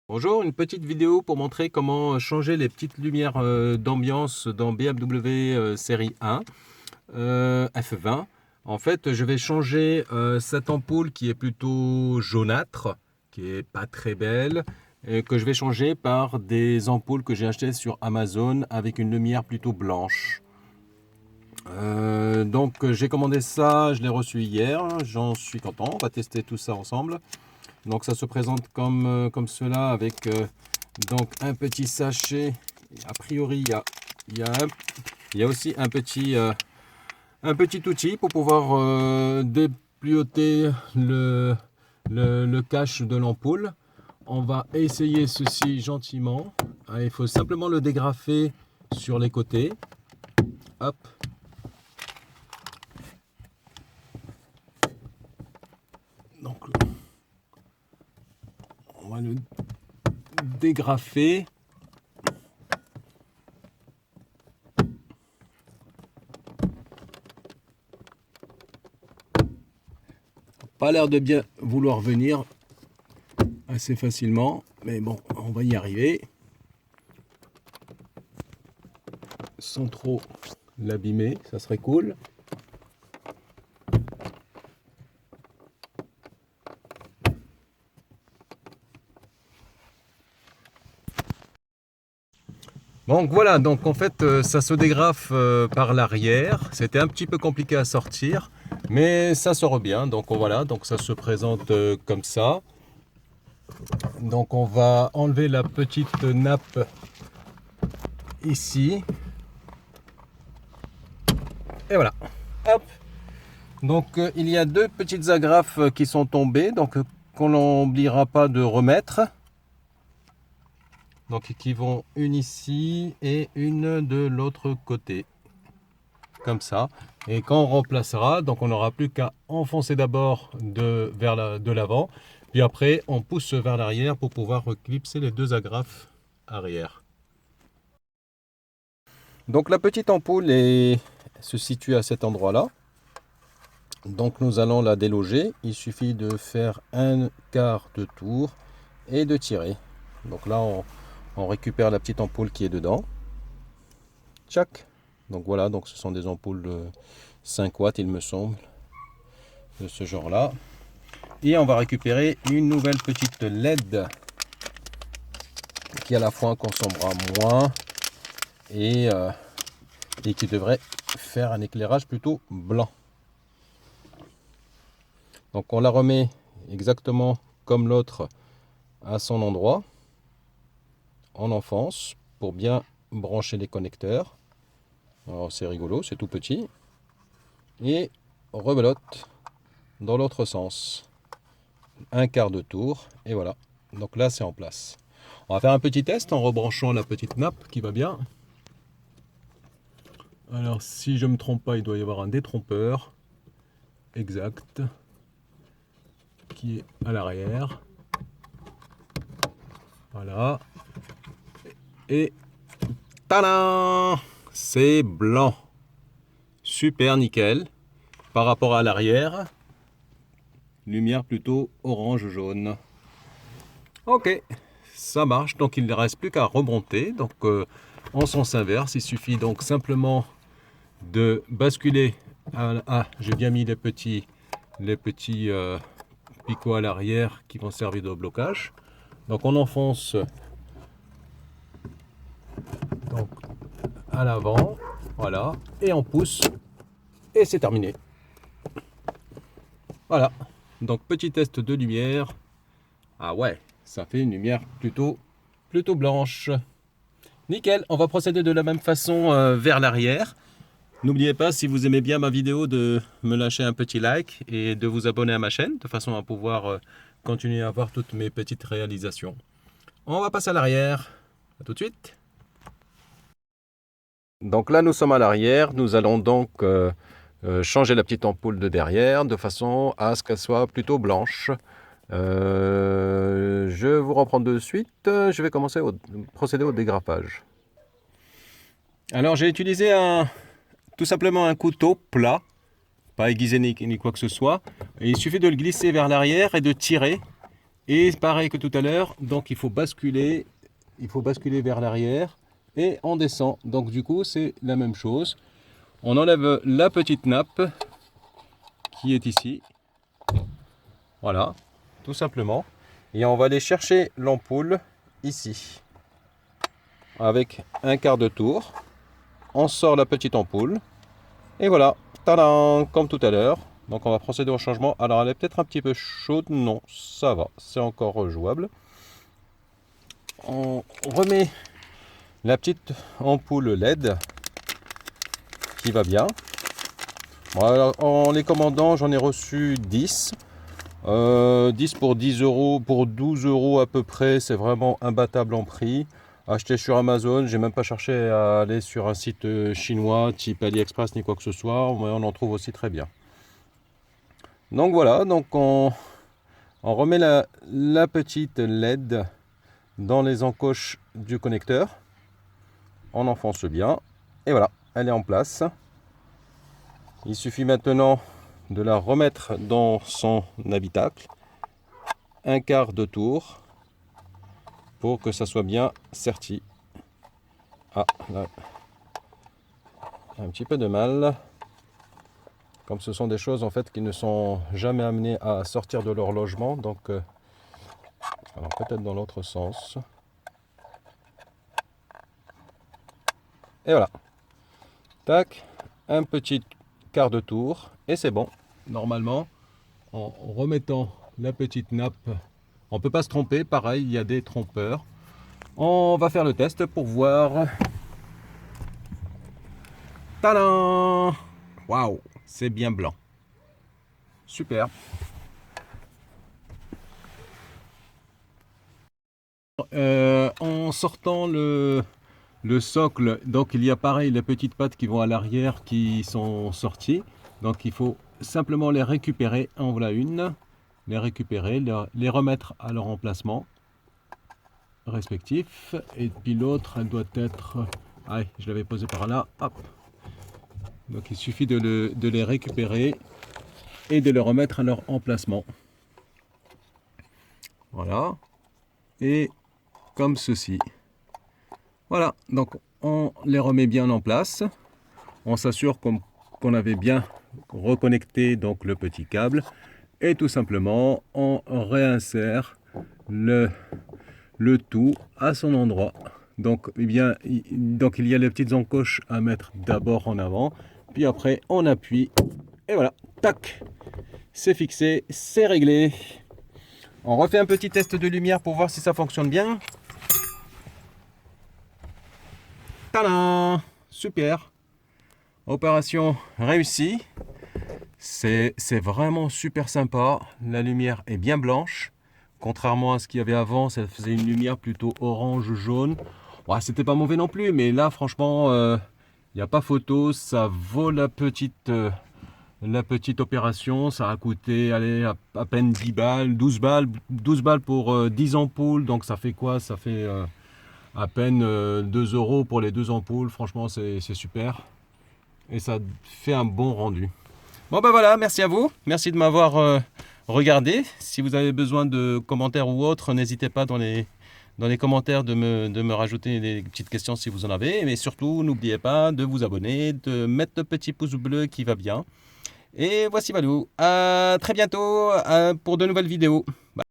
Bonjour, une petite vidéo pour montrer comment changer les petites lumières d'ambiance dans BMW série 1 F20. En fait, je vais changer cette ampoule qui est plutôt jaunâtre, qui est pas très belle, et que je vais changer par des ampoules que j'ai achetées sur Amazon avec une lumière plutôt blanche. Donc j'ai commandé ça, je l'ai reçu hier, j'en suis content, on va tester tout ça ensemble. Donc ça se présente comme cela avec donc un petit sachet. A priori, il y a aussi un petit outil pour pouvoir déplioter le cache de l'ampoule. On va essayer ceci gentiment. Il faut simplement le dégrafer sur les côtés. Hop. Donc on va le dégrafer. Pas l'air de bien vouloir venir assez facilement, mais bon, on va y arriver sans trop l'abîmer, ça serait cool. Donc voilà, donc en fait ça se dégrafe par l'arrière. C'était un petit peu compliqué à sortir, mais ça sort bien. Donc voilà, donc ça se présente comme ça. Donc on va enlever la petite nappe ici. Et voilà. Hop. Donc il y a deux petites agrafes qui sont tombées, donc qu'on n'oubliera pas de remettre. Donc qui vont une ici et une de l'autre côté. Comme ça. Et quand on remplacera, donc on n'aura plus qu'à enfoncer d'abord de l'avant, puis après on pousse vers l'arrière pour pouvoir clipser les deux agrafes arrière. Donc la petite ampoule se situe à cet endroit-là. Donc nous allons la déloger. Il suffit de faire un quart de tour et de tirer. Donc là on récupère la petite ampoule qui est dedans. Tchac. Donc voilà, donc ce sont des ampoules de 5 watts il me semble, de ce genre là. Et on va récupérer une nouvelle petite LED qui à la fois consommera moins et qui devrait faire un éclairage plutôt blanc. Donc on la remet exactement comme l'autre à son endroit. On enfonce pour bien brancher les connecteurs. Alors c'est rigolo, c'est tout petit. Et rebelote dans l'autre sens. Un quart de tour et voilà. Donc là c'est en place. On va faire un petit test en rebranchant la petite nappe qui va bien. Alors si je ne me trompe pas, il doit y avoir un détrompeur exact qui est à l'arrière. Voilà. Et tadam! C'est blanc. Super nickel. Par rapport à l'arrière, lumière plutôt orange-jaune. Ok, ça marche. Donc il ne reste plus qu'à remonter. Donc en sens inverse, il suffit donc simplement de basculer. J'ai bien mis les petits picots à l'arrière qui vont servir de blocage. Donc on enfonce donc à l'avant, voilà, et on pousse et c'est terminé. Voilà, donc petit test de lumière. Ah ouais, ça fait une lumière plutôt blanche. Nickel, on va procéder de la même façon vers l'arrière. N'oubliez pas, si vous aimez bien ma vidéo, de me lâcher un petit like et de vous abonner à ma chaîne, de façon à pouvoir continuer à voir toutes mes petites réalisations. On va passer à l'arrière. À tout de suite. Donc là, nous sommes à l'arrière. Nous allons donc changer la petite ampoule de derrière de façon à ce qu'elle soit plutôt blanche. Je vous reprends de suite. Je vais procéder au dégrapage. Alors j'ai utilisé tout simplement un couteau plat, pas aiguisé ni quoi que ce soit. Et il suffit de le glisser vers l'arrière et de tirer. Et pareil que tout à l'heure, donc il faut basculer vers l'arrière et on descend. Donc du coup, c'est la même chose. On enlève la petite nappe qui est ici. Voilà, tout simplement. Et on va aller chercher l'ampoule ici. Avec un quart de tour, on sort la petite ampoule. Et voilà, tadam, comme tout à l'heure. Donc on va procéder au changement. Alors elle est peut-être un petit peu chaude. Non, ça va, c'est encore jouable. On remet la petite ampoule LED qui va bien. Bon, alors, en les commandant, j'en ai reçu 10. 10 pour 10 euros, pour 12 euros à peu près, c'est vraiment imbattable en prix. Acheté sur Amazon, j'ai même pas cherché à aller sur un site chinois type AliExpress ni quoi que ce soit, mais on en trouve aussi très bien. Donc voilà, donc on remet la petite LED dans les encoches du connecteur. On enfonce bien et voilà, elle est en place. Il suffit maintenant de la remettre dans son habitacle, un quart de tour pour que ça soit bien serti. Ah, là, un petit peu de mal. Comme ce sont des choses en fait qui ne sont jamais amenées à sortir de leur logement, donc alors peut-être dans l'autre sens. Et voilà. Tac, un petit quart de tour et c'est bon. Normalement, en remettant la petite nappe, on ne peut pas se tromper, pareil, il y a des trompeurs. On va faire le test pour voir. Tadam! Waouh, c'est bien blanc. Super. En sortant le socle, donc il y a pareil les petites pattes qui vont à l'arrière qui sont sorties. Donc il faut simplement les récupérer. En voilà une. Les récupérer, les remettre à leur emplacement respectif. Et puis l'autre, elle doit être... Ah, je l'avais posé par là. Hop. Donc il suffit de les récupérer et de les remettre à leur emplacement. Voilà. Et comme ceci. Voilà. Donc on les remet bien en place. On s'assure qu'on avait bien reconnecté donc le petit câble. Et tout simplement, on réinsère le tout à son endroit. Donc, eh bien, donc il y a les petites encoches à mettre d'abord en avant, puis après on appuie et voilà, tac, c'est fixé, c'est réglé. On refait un petit test de lumière pour voir si ça fonctionne bien. Tadam! Super! Opération réussie. C'est vraiment super sympa. La lumière est bien blanche. Contrairement à ce qu'il y avait avant, ça faisait une lumière plutôt orange-jaune. Ouais, c'était pas mauvais non plus, mais là, franchement, il n'y a pas photo. Ça vaut la petite opération. Ça a coûté allez, à peine 10 balles, 12 balles. 12 balles pour 10 ampoules. Donc ça fait quoi? Ça fait à peine 2 euros pour les 2 ampoules. Franchement, c'est super. Et ça fait un bon rendu. Bon ben voilà, merci à vous. Merci de m'avoir regardé. Si vous avez besoin de commentaires ou autres, n'hésitez pas dans les commentaires de me rajouter des petites questions si vous en avez. Mais surtout, n'oubliez pas de vous abonner, de mettre le petit pouce bleu qui va bien. Et voici Valou. À très bientôt pour de nouvelles vidéos. Bye.